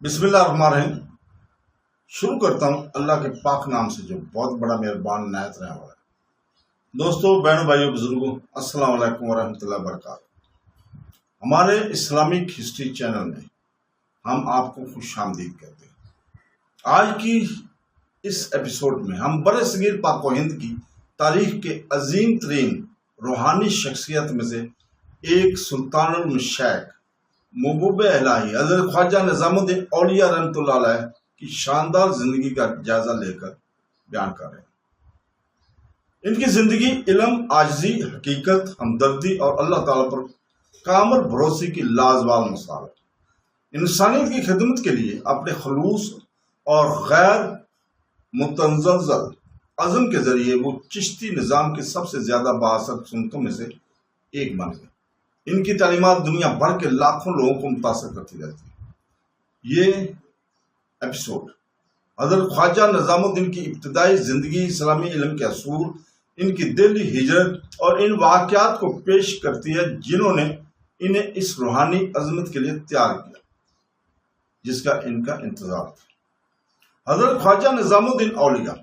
بسم اللہ الرحمن الرحیم۔ شروع کرتا ہوں اللہ کے پاک نام سے جو بہت بڑا مہربان نہایت رحم والا ہے۔ دوستو، بہنوں، بھائیوں، بزرگوں، السلام علیکم ورحمۃ اللہ وبرکاتہ۔ ہمارے اسلامک ہسٹری چینل میں ہم آپ کو خوش آمدید کہتے ہیں۔ آج کی اس ایپیسوڈ میں ہم برصغیر پاک و ہند کی تاریخ کے عظیم ترین روحانی شخصیت میں سے ایک سلطان المشائخ محبوب الہی حضرت خواجہ نظام الدین اولیاء رحمۃ اللہ علیہ کی شاندار زندگی کا جائزہ لے کر بیان کر رہے ہیں۔ ان کی زندگی علم، عاجزی، حقیقت، ہمدردی اور اللہ تعالیٰ پر کامل بھروسے کی لازوال مثال ہے۔ انسانیت کی خدمت کے لیے اپنے خلوص اور غیر متزلزل عزم کے ذریعے وہ چشتی نظام کے سب سے زیادہ بااثر سنتوں میں سے ایک بن گئے۔ ان کی تعلیمات دنیا بھر کے لاکھوں لوگوں کو متاثر کرتی رہتی ہے۔ یہ ایپیسوڈ حضرت خواجہ نظام الدین کی ابتدائی زندگی، اسلامی علم کے اصول، ان کی دہلی ہجرت اور ان واقعات کو پیش کرتی ہے جنہوں نے انہیں اس روحانی عظمت کے لیے تیار کیا جس کا ان کا انتظار تھا۔ حضرت خواجہ نظام الدین اولیاء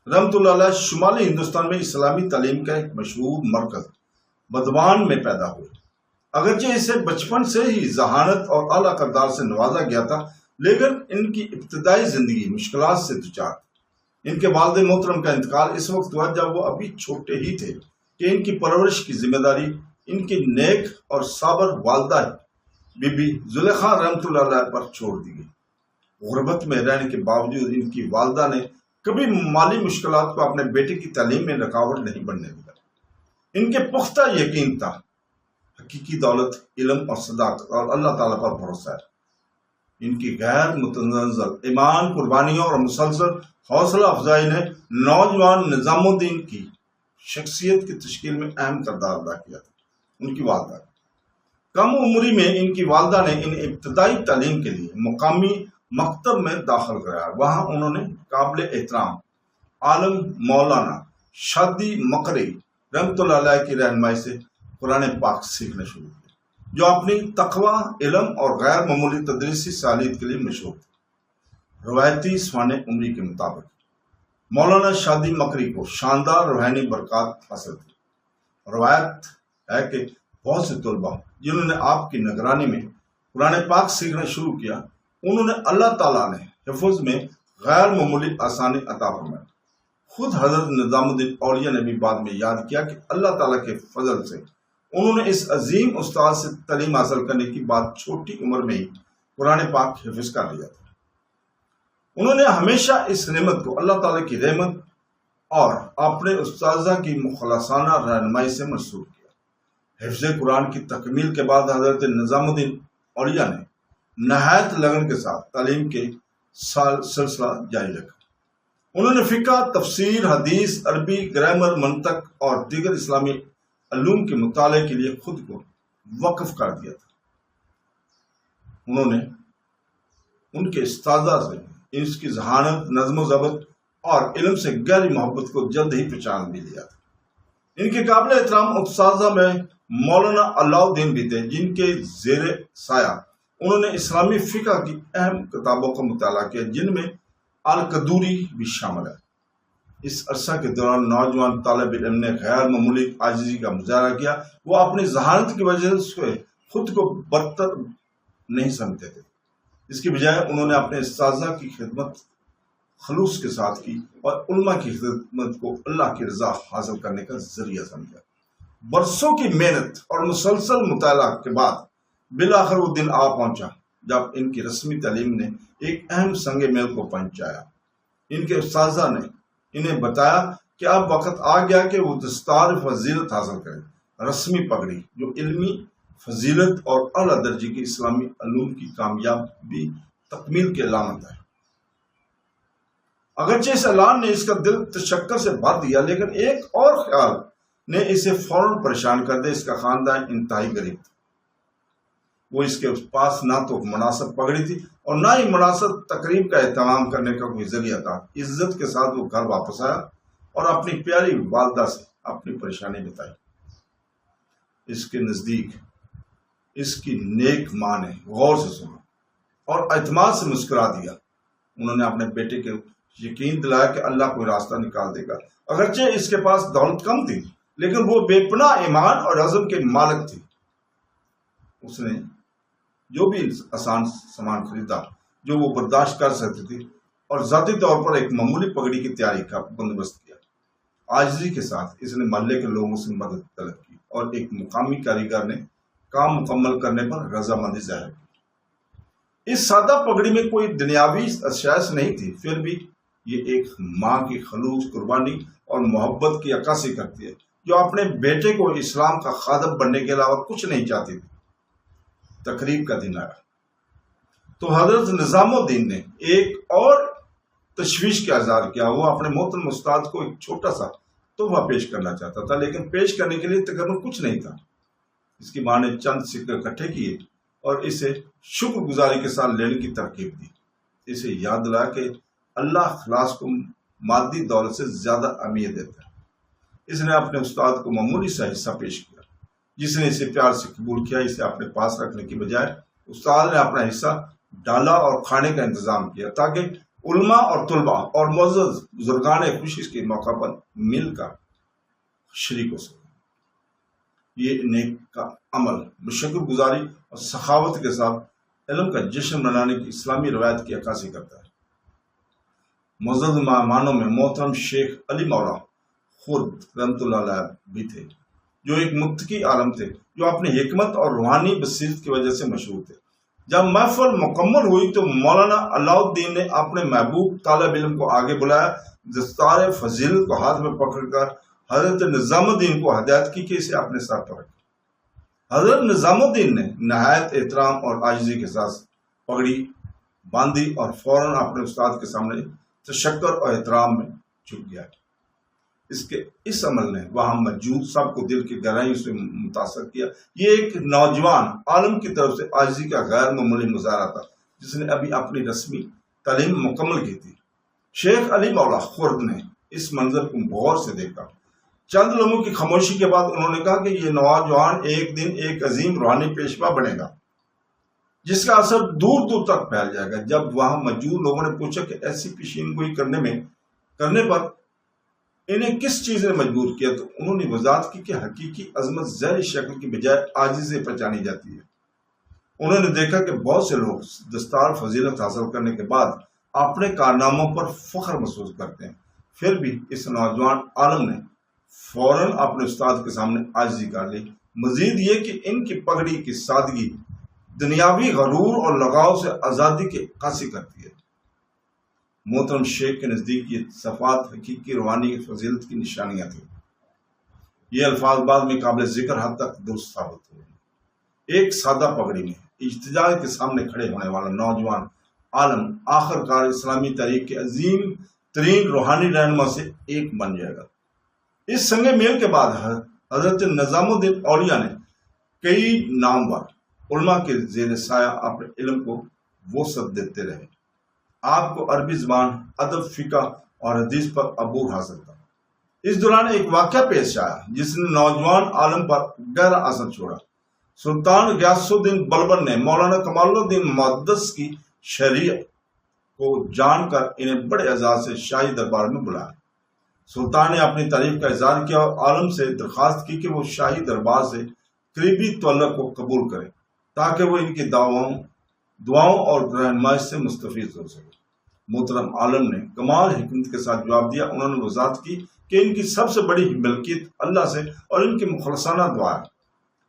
رحمۃ اللہ علیہ شمالی ہندوستان میں اسلامی تعلیم کا ایک مشہور مرکز بدوان میں پیدا ہوئے۔ اگرچہ اسے بچپن سے ہی ذہانت اور اعلیٰ کردار سے نوازا گیا تھا، لیکن ان کی ابتدائی زندگی مشکلات سے دوچار تھی۔ ان کے والد محترم کا انتقال اس وقت ہوا جب وہ ابھی چھوٹے ہی تھے کہ ان کی پرورش کی ذمہ داری ان کی نیک اور صابر والدہ بی بی زلیخا رحمۃ اللہ علیہ پر چھوڑ دی گئی۔ غربت میں رہنے کے باوجود ان کی والدہ نے کبھی مالی مشکلات کو اپنے بیٹے کی تعلیم میں رکاوٹ نہیں بننے دیا۔ ان کے پختہ یقین تھا حقیقی دولت علم اور صداقت اور اللہ تعالیٰ پر بھروسہ ہے۔ ان کی غیر متزلزل ایمان، قربانیوں اور مسلسل حوصلہ افزائی نے نوجوان نظام الدین کی شخصیت کی تشکیل میں اہم کردار ادا کیا تھا۔ ان کی والدہ کم عمری میں ان کی والدہ نے انہیں ابتدائی تعلیم کے لیے مقامی مکتب میں داخل کرایا۔ وہاں انہوں نے قابل احترام عالم مولانا شادی مکری رحمۃ اللہ علیہ کی رہنمائی سے قرآن پاک سیکھنا شروع کیا، جو اپنی تقوی، علم اور غیر معمولی تدریسی صلاحیت کے لیے مشہور تھے۔ روایتی سوانح عمری کے مطابق مولانا شادی مکری کو شاندار روحانی برکات حاصل تھی۔ روایت ہے کہ بہت سے طلباء جنہوں نے آپ کی نگرانی میں قرآن پاک سیکھنا شروع کیا، انہوں نے اللہ تعالیٰ نے حفظ میں غیر معمولی آسانی عطا فرمائی۔ خود حضرت نظام الدین اولیاء نے بھی بعد میں یاد کیا کہ اللہ تعالیٰ کے فضل سے انہوں نے اس عظیم استاد سے تعلیم حاصل کرنے کی بات چھوٹی عمر میں ہی قرآن پاک حفظ کر لیا تھا۔ انہوں نے ہمیشہ اس نعمت کو اللہ تعالیٰ کی رحمت اور اپنے استاذہ کی مخلصانہ رہنمائی سے منسوب کیا۔ حفظ قرآن کی تکمیل کے بعد حضرت نظام الدین اولیاء نے نہایت لگن کے ساتھ تعلیم کے سلسلہ جاری رکھا۔ انہوں نے فقہ، تفسیر، حدیث، عربی، گرامر، منطق اور دیگر اسلامی علوم کے مطالعے کے لیے خود کو وقف کر دیا تھا۔ انہوں نے ان کے استاذہ سے اس کی ذہانت، نظم و ضبط اور علم سے گہری محبت کو جلد ہی پہچان بھی لیا تھا۔ ان کے قابل احترام استاذہ میں مولانا علاء الدین بھی تھے، جن کے زیر سایہ انہوں نے اسلامی فقہ کی اہم کتابوں کا مطالعہ کیا، جن میں القدوری بھی شامل ہے۔ اس عرصہ کے دوران نوجوان طالب علم نے غیر معمولی عاجزی کا مظاہرہ کیا۔ وہ اپنی ذہانت کی وجہ سے خود کو برتر نہیں سمجھتے تھے، اس کی بجائے انہوں نے اپنے اساتذہ کی خدمت خلوص کے ساتھ کی اور علماء کی خدمت کو اللہ کی رضا حاصل کرنے کا ذریعہ سمجھا۔ برسوں کی محنت اور مسلسل مطالعہ کے بعد بالآخر وہ دن آ پہنچا جب ان کی رسمی تعلیم نے ایک اہم سنگ میل کو پہنچایا۔ ان کے استاذہ نے انہیں بتایا کہ اب وقت آ گیا کہ وہ دستار فضیلت حاصل کریں، رسمی پگڑی جو علمی فضیلت اور اعلیٰ درجے کی اسلامی علوم کی کامیابی تکمیل کی علامت ہے۔ اگرچہ اس اعلان نے اس کا دل تشکر سے بھر دیا، لیکن ایک اور خیال نے اسے فوراً پریشان کر دیا۔ اس کا خاندان انتہائی غریب تھا۔ وہ اس کے پاس نہ تو مناسب پگڑی تھی اور نہ ہی مناسب تقریب کا اہتمام کرنے کا کوئی ذریعہ تھا۔ عزت کے ساتھ وہ گھر واپس آیا اور اپنی پیاری والدہ سے اپنی پریشانی بتائی۔ اس کے نزدیک اس کی نیک ماں نے غور سے سنا اور اعتماد سے مسکرا دیا۔ انہوں نے اپنے بیٹے کے یقین دلایا کہ اللہ کوئی راستہ نکال دے گا۔ اگرچہ اس کے پاس دولت کم تھی لیکن وہ بے پناہ ایمان اور عزم کے مالک تھی۔ اس نے جو بھی آسان سامان خریدا جو وہ برداشت کر سکتی تھی اور ذاتی طور پر ایک معمولی پگڑی کی تیاری کا بندوبست کیا۔ عاجزی کے ساتھ اس نے محلے کے لوگوں سے مدد طلب کی اور ایک مقامی کاریگر نے کام مکمل کرنے پر رضامندی ظاہر کی۔ اس سادہ پگڑی میں کوئی دنیاوی اشیاء نہیں تھی، پھر بھی یہ ایک ماں کی خلوص، قربانی اور محبت کی عکاسی کرتی ہے، جو اپنے بیٹے کو اسلام کا خادم بننے کے علاوہ کچھ نہیں چاہتی تھی۔ تقریب کا دن آیا تو حضرت نظام الدین نے ایک اور تشویش کا اظہار کیا۔ وہ اپنے محترم استاد کو ایک چھوٹا سا تحفہ پیش کرنا چاہتا تھا، لیکن پیش کرنے کے لیے تقریباً کچھ نہیں تھا۔ اس کی ماں نے چند سکے اکٹھے کیے اور اسے شکر گزاری کے ساتھ لینے کی ترغیب دی۔ اسے یاد دلایا کہ اللہ اخلاص کو مادی دولت سے زیادہ اہمیت دیتا ہے۔ اس نے اپنے استاد کو معمولی سا حصہ پیش کیا، جس نے اسے پیار سے قبول کیا۔ اسے اپنے پاس رکھنے کی بجائے استاد نے اپنا حصہ ڈالا اور کھانے کا انتظام کیا تاکہ علماء اور طلباء اور معزز بزرگان خوشی کے موقع پر مل کر شریک ہو سکے۔ یہ نیک کا عمل بشکر گزاری اور سخاوت کے ساتھ علم کا جشن منانے کی اسلامی روایت کی عکاسی کرتا ہے۔ معزز مہمانوں میں محترم شیخ علی مولا خرد رحمۃ اللہ علیہ بھی تھے، جو ایک متقی عالم تھے جو اپنی حکمت اور روحانی بصیرت کی وجہ سے مشہور تھے۔ جب محفل مکمل ہوئی تو مولانا علاء الدین نے اپنے محبوب طالب علم کو آگے بلایا، دستار فضیلت کو ہاتھ میں پکڑ کر حضرت نظام الدین کو ہدایت کی کہ اسے اپنے ساتھ پر رکھے۔ حضرت نظام الدین نے نہایت احترام اور عاجزی کے ساتھ پگڑی باندھی اور فوراً اپنے استاد کے سامنے تشکر اور احترام میں جھک گیا۔ اس عمل نے وہاں موجود سب کو دل کی گہرائیوں سے متاثر کیا۔ یہ ایک نوجوان عالم کی طرف سے عاجزی کا غیر معمولی مظاہرہ تھا، جس نے ابھی اپنی رسمی تعلیم مکمل کی تھی۔ شیخ علی مولا خرد نے اس منظر کو غور سے دیکھا۔ چند لوگوں کی خاموشی کے بعد انہوں نے کہا کہ یہ نوجوان ایک دن ایک عظیم روحانی پیشوا بنے گا، جس کا اثر دور دور تک پھیل جائے گا۔ جب وہاں موجود لوگوں نے پوچھا کہ ایسی پیشین گوئی کرنے پر انہیں کس چیز نے مجبور کیا، تو انہوں نے وضاحت کی کہ حقیقی عظمت ظاہری شکل کی بجائے عاجزی سے پہچانی جاتی ہے۔ انہوں نے دیکھا کہ بہت سے لوگ دستار فضیلت حاصل کرنے کے بعد اپنے کارناموں پر فخر محسوس کرتے ہیں، پھر بھی اس نوجوان عالم نے فوراً اپنے استاد کے سامنے عاجزی کر لی۔ مزید یہ کہ ان کی پگڑی کی سادگی دنیاوی غرور اور لگاؤ سے آزادی کی عکاسی کرتی ہے۔ محترم شیخ کے نزدیک یہ صفات حقیقی روحانی فضیلت کی نشانیاں تھیں۔ یہ الفاظ بعد میں قابل ذکر حد تک درست ثابت ہوئے۔ ایک سادہ پگڑی میں اجتماع کے سامنے کھڑے ہونے والا نوجوان عالم آخر کار اسلامی تاریخ کے عظیم ترین روحانی رہنما سے ایک بن جائے گا۔ اس سنگ میل کے بعد حضرت نظام الدین اولیاء نے کئی نامور علماء کے زیر سایہ اپنے علم کو وسعت دیتے رہے۔ آپ کو عربی زبان، ادب، فقہ اور حدیث پر عبور حاصل تھا۔ اس دوران ایک واقعہ پیش آیا جس نے نوجوان عالم پر گہرا اثر چھوڑا۔ سلطان غیاث الدین بلبن نے مولانا کمال الدین محدث کی شریعت کو جان کر انہیں بڑے اعزاز سے شاہی دربار میں بلایا۔ سلطان نے اپنی تعریف کا اظہار کیا اور عالم سے درخواست کی کہ وہ شاہی دربار سے قریبی تعلق کو قبول کرے تاکہ وہ ان کی دعاؤں اور رہنمائی سے مستفید ہو سکے۔ محترم عالم نے کمال حکمت کے ساتھ جواب دیا۔ انہوں نے وضاحت کی کہ ان کی سب سے بڑی ملکیت اللہ سے اور ان کی مخلصانہ دعا ہے،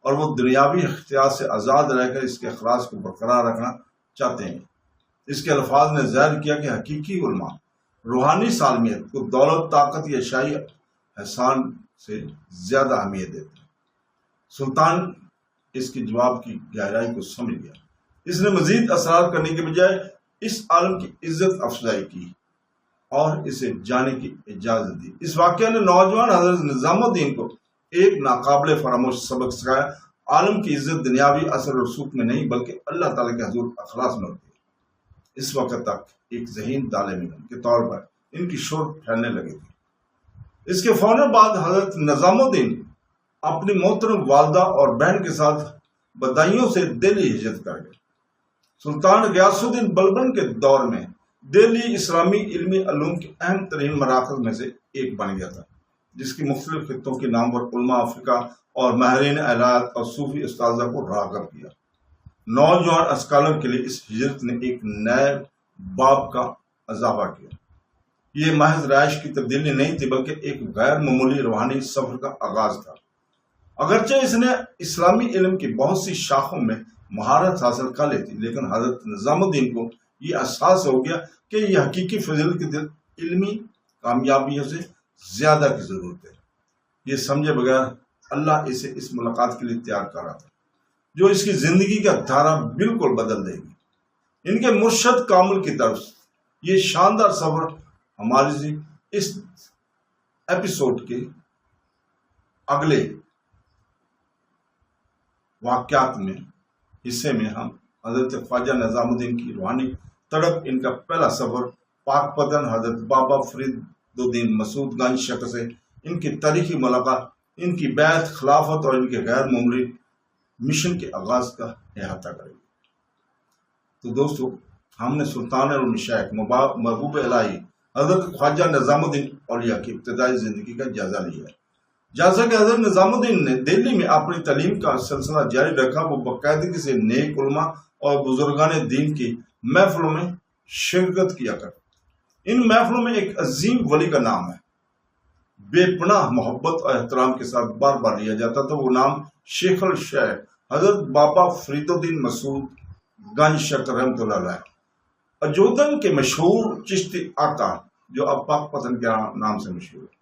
اور وہ دنیاوی اختیار سے آزاد رہ کر اس کے اخلاص کو برقرار رکھنا چاہتے ہیں۔ اس کے الفاظ نے ظاہر کیا کہ حقیقی علماء روحانی سالمیت کو دولت، طاقت یا شاہی احسان سے زیادہ اہمیت دیتے ہیں۔ سلطان اس کے جواب کی گہرائی کو سمجھ گیا۔ اس نے مزید اصرار کرنے کے بجائے اس عالم کی عزت افزائی کی اور اسے جانے کی اجازت دی۔ اس واقعہ نے نوجوان حضرت نظام الدین کو ایک ناقابل فراموش سبق سکھایا۔ عالم کی عزت دنیاوی اثر و رسوخ میں نہیں بلکہ اللہ تعالیٰ کے حضور اخلاص میں ہوتی ہے۔ اس وقت تک ایک ذہین طالب علم کے طور پر ان کی شہرت پھیلنے لگی تھی۔ اس کے فوراً بعد حضرت نظام الدین اپنی محترم والدہ اور بہن کے ساتھ بدایوں سے دہلی ہجرت کر گئے۔ سلطان غیاث الدین بلبن کے دور میں دہلی اسلامی علمی علوم کے اہم ترین مراکز میں سے ایک بن گیا تھا، جس کی مختلف خطوں کے نام پر علماء افریقہ اور ماہرین آلات اور صوفی استاذہ کو راغب کیا۔ نوجوان اسکالر کے لیے اس ہجرت نے ایک نئے باب کا اضافہ کیا۔ یہ محض رہائش کی تبدیلی نہیں تھی، بلکہ ایک غیر معمولی روحانی سفر کا آغاز تھا۔ اگرچہ اس نے اسلامی علم کی بہت سی شاخوں میں مہارت حاصل کر لی تھی، لیکن حضرت نظام الدین کو یہ احساس ہو گیا کہ یہ حقیقی فضیلت کی علمی کامیابیوں سے زیادہ کی ضرورت ہے۔ یہ سمجھے بغیر اللہ اسے اس ملاقات کے لیے تیار کر رہا تھا، جو اس کی زندگی کا دھارا بالکل بدل دے گی۔ ان کے مرشد کامل کی طرف یہ شاندار سفر ہماری اس ایپیسوڈ کے اگلے واقعات میں حصے میں ہم حضرت خواجہ نظام الدین کی روحانی تڑپ، ان کا پہلا سفر پاک پتن حضرت بابا فرید الدین مسعود گنج شکر سے ان کی تاریخی ملاقات، ان کی بیعت خلافت اور ان کے غیر معمولی مشن کے آغاز کا احاطہ کرے گی۔ تو دوستو، ہم نے سلطان المشائخ محبوب الہی حضرت خواجہ نظام الدین اولیاء کی ابتدائی زندگی کا جائزہ لیا ہے۔ جیسا کہ حضرت نظام الدین نے دہلی میں اپنی تعلیم کا سلسلہ جاری رکھا، وہ باقاعدگی سے نیک علماء اور بزرگان دین کی محفلوں میں شرکت کیا کرتے۔ ان محفلوں میں ایک عظیم ولی کا نام ہے بے پناہ محبت اور احترام کے ساتھ بار بار لیا جاتا تھا۔ وہ نام شیخ الشیخ حضرت بابا فرید الدین مسعود گنج شکر رحمۃ اللہ علیہ، اجودن کے مشہور چشتی آقا، جو اب پاک پتن کے نام سے مشہور ہے۔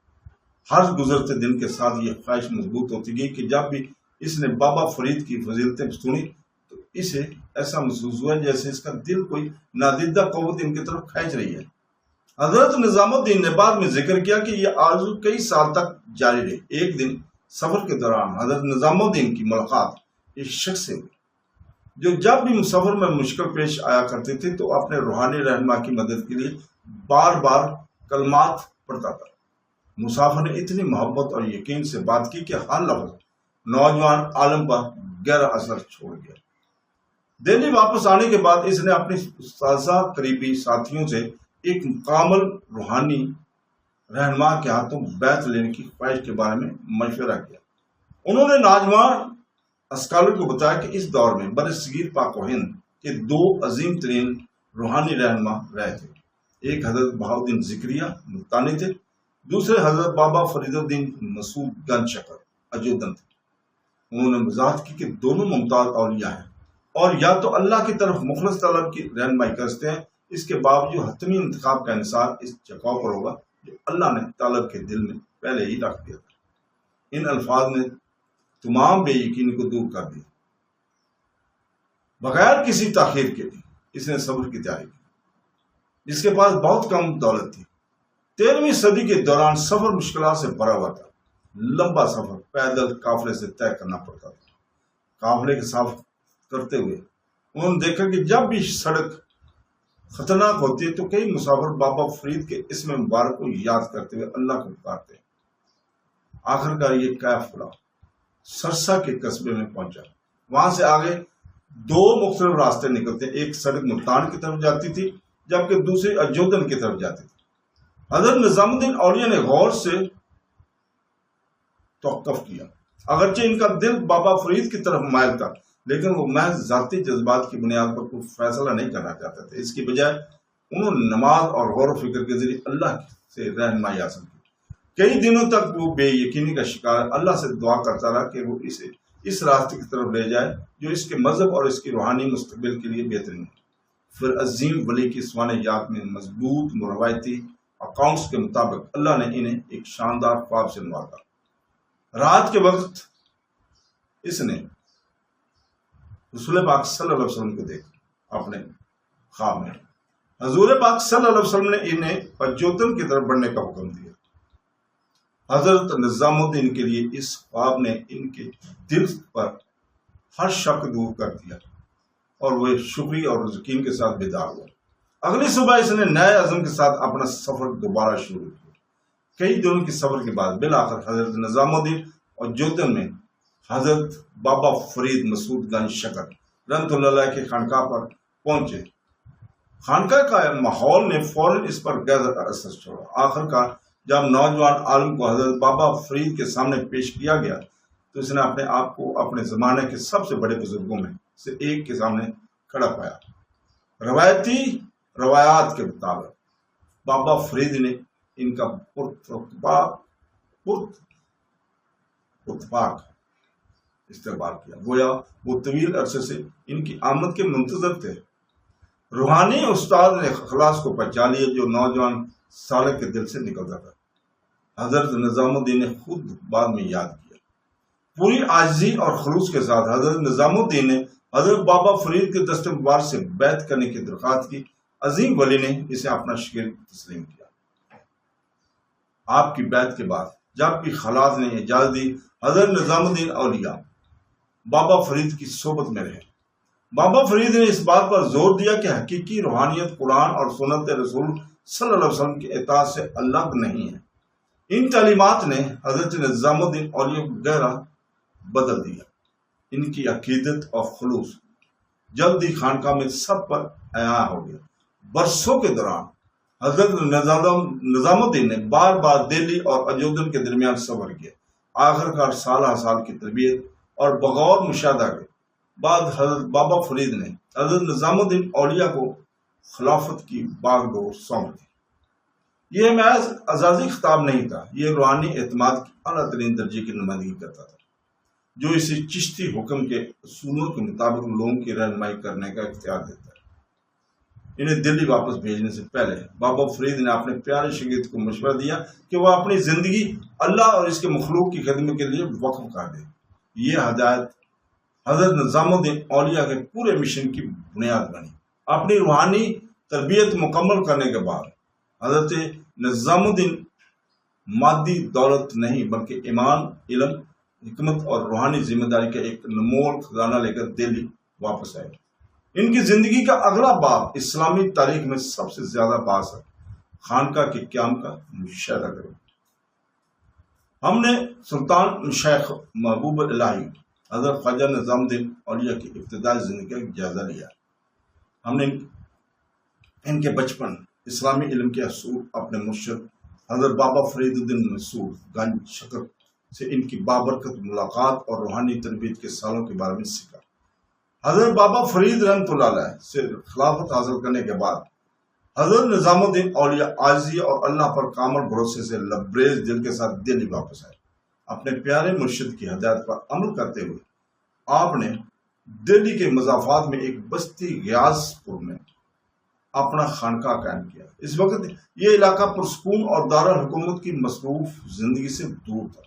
ہر گزرتے دن کے ساتھ یہ خواہش مضبوط ہوتی گئی کہ جب بھی اس نے بابا فرید کی فضیلتیں سنی تو اسے ایسا محسوس ہوا جیسے اس کا دل کوئی نادیدہ قوت ان کی طرف کھینچ رہی ہے۔ حضرت نظام الدین نے بعد میں ذکر کیا کہ یہ آرزو کئی سال تک جاری رہی۔ ایک دن سفر کے دوران حضرت نظام الدین کی ملاقات ایک شخص سے ہوئی جو جب بھی سفر میں مشکل پیش آیا کرتے تھے تو اپنے روحانی رہنما کی مدد کے لیے بار بار کلمات پڑھتا تھا۔ مسافر نے اتنی محبت اور یقین سے بات کی کہ ہر لفظ نوجوان عالم پر گہرا اثر چھوڑ گیا۔ دہلی واپس آنے کے بعد اس نے اپنی استاذہ قریبی ساتھیوں سے ایک مکمل روحانی رہنما کے ہاتھوں بیعت لینے کی خواہش کے بارے میں مشورہ کیا۔ انہوں نے نوجوان اسکالر کو بتایا کہ اس دور میں برصغیر پاک و ہند کے دو عظیم ترین روحانی رہنما رہے تھے۔ ایک حضرت بہاؤالدین زکریہ ملتانی تھے، دوسرے حضرت بابا فرید الدین مسعود گنج شکر اجودن تھے۔ انہوں نے وضاحت کی کہ دونوں ممتاز اولیاء ہیں اور یا تو اللہ کی طرف مخلص طلب کی رہنمائی کرتے ہیں، اس کے باوجود حتمی انتخاب کا انحصار اس جگہ پر ہوگا جو اللہ نے طالب کے دل میں پہلے ہی رکھ دیا تھا۔ ان الفاظ نے تمام بے یقینی کو دور کر دیا۔ بغیر کسی تاخیر کے اس نے صبر کی تیاری کی۔ اس کے پاس بہت کم دولت تھی۔ 13ویں صدی کے دوران سفر مشکلات سے بھرا ہوا تھا۔ لمبا سفر پیدل قافلے سے طے کرنا پڑتا تھا۔ قافلے کے ساتھ کرتے ہوئے انہوں نے دیکھا کہ جب بھی سڑک خطرناک ہوتی ہے تو کئی مسافر بابا فرید کے اسم مبارک کو یاد کرتے ہوئے اللہ کو پکارتے ہیں۔ آخرکار یہ قافلہ سرسا کے قصبے میں پہنچا۔ وہاں سے آگے دو مختلف راستے نکلتے، ایک سڑک ملتان کی طرف جاتی تھی جبکہ دوسری اجودن کی طرف جاتی تھی۔ حضرت نظام الدین اولیاء نے غور سے توقف کیا۔ اگرچہ ان کا دل بابا فرید کی طرف مائل تھا، لیکن وہ محض ذاتی جذبات کی بنیاد پر کوئی فیصلہ نہیں کرنا چاہتے تھے۔ اس کی بجائے انہوں نے نماز اور غور و فکر کے ذریعے اللہ سے رہنمائی حاصل کی۔ کئی دنوں تک وہ بے یقینی کا شکار اللہ سے دعا کرتا رہا کہ وہ اسے اس راستے کی طرف لے جائے جو اس کے مذہب اور اس کی روحانی مستقبل کے لیے بہترین ہے۔ پھر عظیم ولی کی سوانح یاد میں مضبوط روایتی اکاؤنٹس کے مطابق اللہ نے انہیں ایک شاندار خواب سے نوازا۔ رات کے وقت اس نے رسول پاک صلی اللہ علیہ وسلم کو دیکھا اپنے خواب میں۔ حضور پاک صلی اللہ علیہ وسلم نے انہیں اجودن کی طرف بڑھنے کا حکم دیا۔ حضرت نظام الدین کے لیے اس خواب نے ان کے دل پر ہر شک دور کر دیا اور وہ شکریہ اور یقین کے ساتھ بیدار ہوا۔ اگلی صبح اس نے نئے عزم کے ساتھ اپنا سفر دوبارہ شروع کیا۔ کئی دنوں کے سفر کے بعد بالآخر حضرت نظام الدین اور اجودن میں حضرت بابا فرید مسعود گنج شکر رحمۃ اللہ علیہ کے خانقاہ پر پہنچے۔ خانقاہ کا ماحول نے فوراً اس پر گہرا اثر چھوڑا۔ آخر کار جب نوجوان عالم کو حضرت بابا فرید کے سامنے پیش کیا گیا تو اس نے اپنے آپ کو اپنے زمانے کے سب سے بڑے بزرگوں میں سے ایک کے سامنے کھڑا پایا۔ روایتی روایات کے مطابق بابا فرید نے ان کا اتفاق استقبال کیا، گویا وہ طویل عرصے سے ان کی آمد کے منتظر تھے۔ روحانی استاد نے اخلاص کو پہچا لیا جو نوجوان سالک کے دل سے نکلتا تھا۔ حضرت نظام الدین نے خود بعد میں یاد کیا، پوری عاجزی اور خلوص کے ساتھ حضرت نظام الدین نے حضرت بابا فرید کے دست مبارک سے بیعت کرنے کی درخواست کی۔ عظیم ولی نے اسے اپنا شاگرد تسلیم کیا۔ آپ کی بیعت کے بعد جب بھی خلاص نے اجازت دی، حضرت نظام الدین اولیاء بابا فرید کی صحبت میں رہے۔ بابا فرید نے اس بات پر زور دیا کہ حقیقی روحانیت قرآن اور سنت رسول صلی اللہ علیہ وسلم کی اطاعت سے الگ نہیں ہے۔ ان تعلیمات نے حضرت نظام الدین اولیاء کو گہرا بدل دیا۔ ان کی عقیدت اور خلوص جلد ہی خانقاہ میں سب پر عیاں ہو گیا۔ برسوں کے دوران حضرت نظام الدین نے بار بار دہلی اور اجودھن کے درمیان سفر کیا۔ آخر کار سالہ سال کی تربیت اور بغور مشاہدہ کے بعد حضرت بابا فرید نے حضرت نظام الدین اولیاء کو خلافت کی باغ ڈور سونپ دی۔ یہ محض اعزازی خطاب نہیں تھا، یہ روحانی اعتماد کی اعلیٰ ترین درجے کی نمائندگی کرتا تھا، جو اسے چشتی حکم کے اصولوں کے مطابق لوگوں کی رہنمائی کرنے کا اختیار دیتا ہے۔ انہیں دلی واپس بھیجنے سے پہلے بابا فرید نے اپنے پیارے شاگرد کو مشورہ دیا کہ وہ اپنی زندگی اللہ اور اس کے مخلوق کی خدمت کے لیے وقف کر دے۔ یہ ہدایت حضرت نظام الدین اولیاء کے پورے مشن کی بنیاد بنی۔ اپنی روحانی تربیت مکمل کرنے کے بعد حضرت نظام الدین مادی دولت نہیں بلکہ ایمان، علم، حکمت اور روحانی ذمہ داری کا ایک انمول خزانہ لے کر دہلی واپس آئے۔ ان کی زندگی کا اگلا باب اسلامی تاریخ میں سب سے زیادہ بااثر خانقاہ کے قیام کا مشاہدہ کریں۔ ہم نے سلطان شیخ محبوب الہی حضرت خواجہ نظام الدین اولیاء کی ابتدائی زندگی کا جائزہ لیا۔ ہم نے ان کے بچپن، اسلامی علم کے اصول، اپنے مرشد حضرت بابا فرید الدین مسعود گنج شکر سے ان کی بابرکت ملاقات اور روحانی تربیت کے سالوں کے بارے میں سیکھا۔ حضرت بابا فرید رحمۃ اللہ علیہ سے خلافت حاصل کرنے کے بعد حضرت نظام الدین اولیاء عاجزی اور اللہ پر کامل بھروسے سے لبریز دل کے ساتھ دہلی واپس آئے۔ اپنے پیارے مرشد کی ہدایت پر عمل کرتے ہوئے آپ نے دہلی کے مضافات میں ایک بستی غیاث پور میں اپنا خانقاہ قائم کیا۔ اس وقت یہ علاقہ پرسکون اور دارالحکومت کی مصروف زندگی سے دور تھا،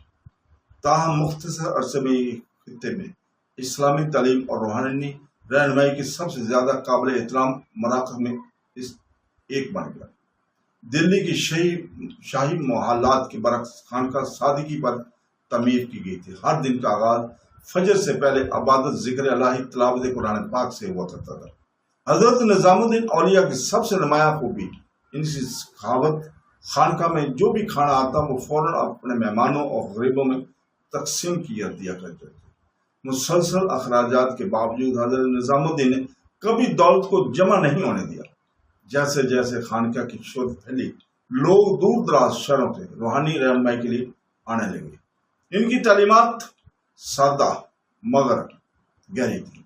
تاہم مختصر عرصے میں یہ خطے میں اسلامی تعلیم اور روحانی رہنمائی کی سب سے زیادہ قابل احترام مراکز میں اس ایک بن گیا۔ دلی کی شاہی محلات کے برعکس خانقاہ صادقی پر تعمیر کی گئی تھی۔ ہر دن کا آغاز فجر سے پہلے عبادت، ذکر الہی، تلاوت قرآن پاک سے ہوا کرتا تھا۔ حضرت نظام الدین اولیاء کی سب سے نمایاں خوبی ان کی سخاوت۔ خانقاہ میں جو بھی کھانا آتا وہ فوراً اپنے مہمانوں اور غریبوں میں تقسیم دیا کرتے تھے۔ مسلسل اخراجات کے باوجود حضرت نظام الدین نے کبھی دولت کو جمع نہیں ہونے دیا۔ جیسے جیسے خانقاہ کی شہرت پھیلی، لوگ دور دراز شہروں سے روحانی رہنمائی کے لیے آنے لگے۔ ان کی تعلیمات سادہ مگر گہری تھی۔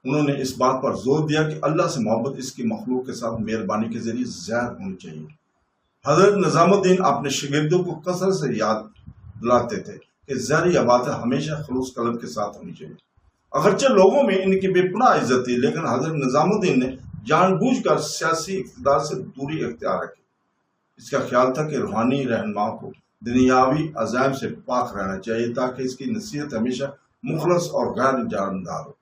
انہوں نے اس بات پر زور دیا کہ اللہ سے محبت اس کی مخلوق کے ساتھ مہربانی کے ذریعے ظاہر ہونی چاہیے۔ حضرت نظام الدین اپنے شاگردوں کو کثرت سے یاد دلاتے تھے کہ ظاہری باتیں ہمیشہ خلوص قلب کے ساتھ ہونی چاہیے۔ اگرچہ لوگوں میں ان کی بے پناہ عزت تھی، لیکن حضرت نظام الدین نے جان بوجھ کر سیاسی اقتدار سے دوری اختیار رکھی۔ اس کا خیال تھا کہ روحانی رہنماؤں کو دنیاوی عزائم سے پاک رہنا چاہیے تاکہ اس کی نصیحت ہمیشہ مخلص اور غیر جانبدار ہو۔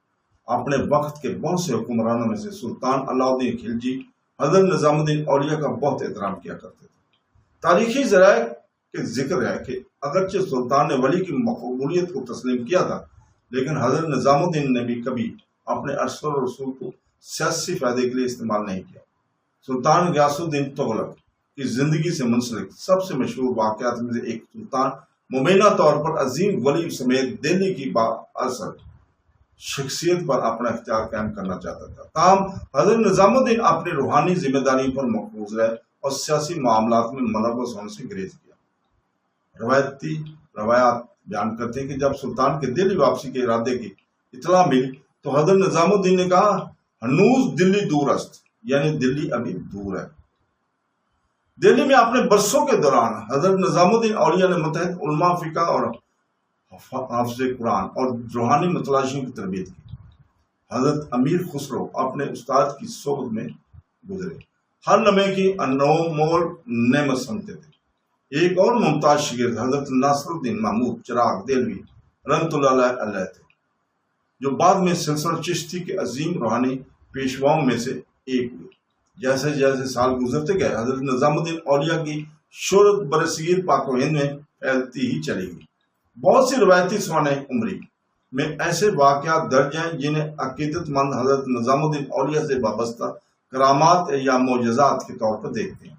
اپنے وقت کے بہت سے حکمرانوں میں سے سلطان علاء الدین خلجی حضرت نظام الدین اولیاء کا بہت احترام کیا کرتے تھے۔ تاریخی ذرائع کے ذکر ہے کہ اگرچہ سلطان نے ولی کی مقبولیت کو تسلیم کیا تھا، لیکن حضرت نظام الدین نے بھی کبھی اپنے ارسل و رسول کو سیاسی فائدے کے لیے استعمال نہیں کیا۔ سلطان غیاث الدین تغلق کی زندگی سے منسلک سب سے مشہور واقعات میں سے ایک سلطان مبینہ طور پر عظیم ولی سمیت دہلی کی با اثر شخصیت پر اپنا اختیار قائم کرنا چاہتا تھا۔ تاہم حضرت نظام الدین اپنی روحانی ذمہ داری پر مرکوز رہے اور سیاسی معاملات میں ملوث ہونے سے گریز کیا۔ روایات بیان کرتے ہیں کہ جب سلطان کے دلی واپسی کے ارادے کی اطلاع ملی تو حضرت نظام الدین نے کہا ہنوز دلی دور است، یعنی دلی ابھی دور ہے۔ دلی میں اپنے برسوں کے دوران حضرت نظام الدین اولیاء نے متحد علماء، فقہ اور حافظ قرآن اور روحانی متلاشیوں کی تربیت کی۔ حضرت امیر خسرو اپنے استاد کی صحبت میں گزرے، ہر لمحے کی انمول نعمت سمجھتے تھے۔ ایک اور ممتاز شاگرد حضرت ناصر الدین محمود چراغ دہلوی رحمۃ اللہ علیہ تھے، جو بعد میں سلسلہ چشتی کے عظیم روحانی پیشواؤں میں سے ایک ہوئے۔ جیسے جیسے سال گزرتے گئے حضرت نظام الدین اولیاء کی شہرت برصغیر پاک و ہند میں پھیلتی ہی چلی گئی۔ بہت سی روایتی سوانح عمری میں ایسے واقعات درج ہیں جنہیں عقیدت مند حضرت نظام الدین اولیاء سے وابستہ کرامات یا معجزات کے طور پر دیکھتے ہیں۔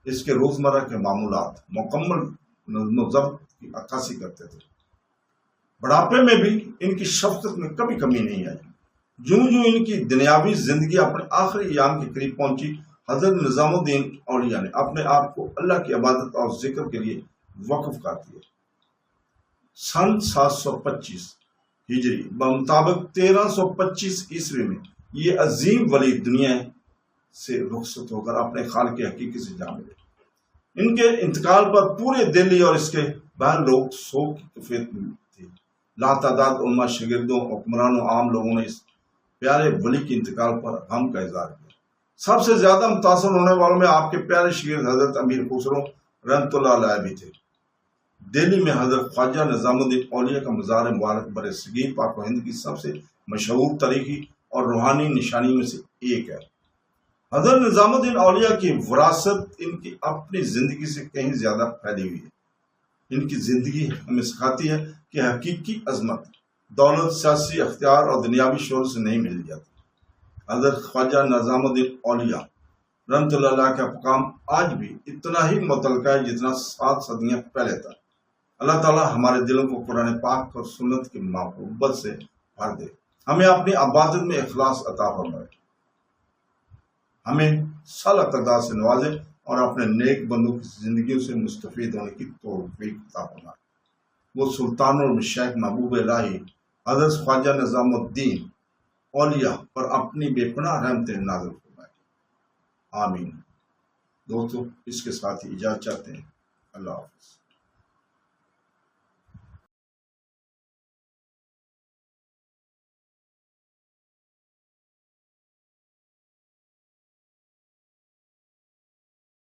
اس کے روزمرہ کے معمولات مکمل نظم و ضبط کی عکاسی کرتے تھے۔ بڑھاپے میں بھی ان کی شفقت میں کبھی کمی نہیں آئی۔ جوں جوں ان کی دنیاوی زندگی اپنے آخری ایام کے قریب پہنچی، حضرت نظام الدین اولیاء نے اپنے آپ کو اللہ کی عبادت اور ذکر کے لیے وقف کر دیا۔ سن 725 ہجری بمطابق 1325 عیسوی میں یہ عظیم ولی دنیا سے رخصت ہو کر اپنے خالق حقیقی سے جا ملے۔ ان کے انتقال پر پورے دلی اور اس کے باہر لوگ سوگ کی کیفیت میں تھے۔ لاتعداد علماء، شاگردوں، حکمرانوں، عام لوگوں نے اس پیارے ولی کے انتقال پر غم کا اظہار کیا۔ سب سے زیادہ متاثر ہونے والوں میں آپ کے پیارے شاگرد حضرت امیر خسرو رحمۃ اللہ علیہ بھی تھے۔ دہلی میں حضرت خواجہ نظام الدین اولیاء کا مزار مبارک برصغیر پاک و ہند کی سب سے مشہور تاریخی اور روحانی نشانی میں سے ایک ہے۔ حضرت نظام الدین اولیاء کی وراثت ان کی اپنی زندگی سے کہیں زیادہ پھیلی ہوئی ہے۔ ان کی زندگی ہمیں سکھاتی ہے کہ حقیقی عظمت دولت، سیاسی اختیار اور دنیاوی شہرت سے نہیں مل جاتی۔ حضرت خواجہ نظام الدین اولیاء رحمۃ اللہ علیہ کا مقام آج بھی اتنا ہی متعلقہ ہے جتنا 7 صدیاں پہلے تھا۔ اللہ تعالیٰ ہمارے دلوں کو قرآن پاک اور سنت کی محبت سے بھر دے، ہمیں اپنی عبادت میں اخلاص عطا فرمائے، ہمیں صالح کردار سے نوازے اور اپنے نیک بندوں کی زندگیوں سے مستفید ہونے کی توفیق عطا فرمائے۔ وہ سلطان اور مشائخ محبوب الہی حضرت خواجہ نظام الدین اولیاء پر اپنی بے پناہ رحمتیں نازل فرمائے، آمین۔ دوستو، اس کے ساتھ ہی اجازت چاہتے ہیں۔ اللہ حافظ۔